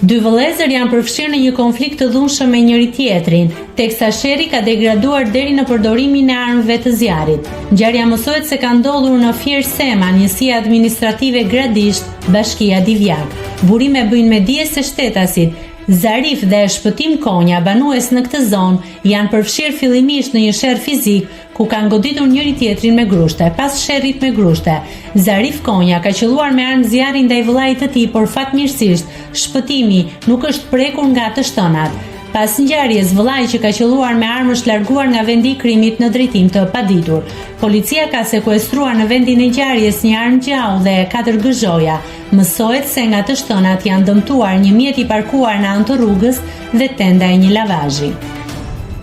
Dy vëllezër janë përfshirë në një konflikt të dhunshëm me njëri tjetrin, teksa sherri ka degraduar deri në përdorimin e armëve të zjarrit. Ngjarja mësohet se ka ndodhur në Fier Sema, njësia administrative Gradisht, Bashkia Divjak. Burime bëjnë me dije se shtetasit Zarif dhe Shpëtim Konja, banues në këtë zonë, janë përfshirë fillimisht në një sherr fizik, ku kanë goditur njëri tjetrin me grushte. Pas sherrit me grushte, Zarif Konja ka qelluar me armë zjarri ndaj vëllait të tij, por fatmirësisht Shpëtimi nuk është prekur nga të shtënat. Pas ngjarjes, vëllai që ka qelluar me armë është larguar nga vendi i krimit në drejtim të paditur. Policia ka sekuestruar në vendin e ngjarjes një armë gjallë dhe 4 gëzhoja. Mësohet se nga të shtënat janë dëmtuar një mjet i parkuar në anë të rrugës dhe tenda e një lavazhi.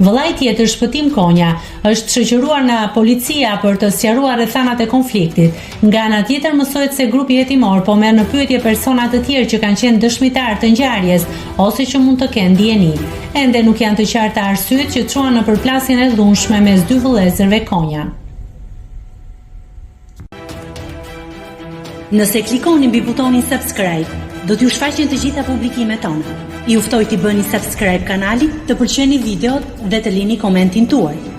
Vëllai tjetër, Shpëtim Konja, është shoqëruar nga policia për të sqaruar rrethanat e konfliktit. Nga ana tjetër mësohet se grupi hetimor po merr në pyetje persona të tjerë që kanë qenë dëshmitar të ngjarjes ose që mund të kenë dijeni. Ende nuk janë të qarta arsyet që çuan në përplasjen e dhunshme mes dy vëllezërve Konja. Nëse klikoni mbi butonin subscribe, do t'ju shfaqen të gjitha publikimet tona. Ju ftoj t'i bëni subscribe kanalit, të pëlqeni videot dhe të lini komentin tuaj.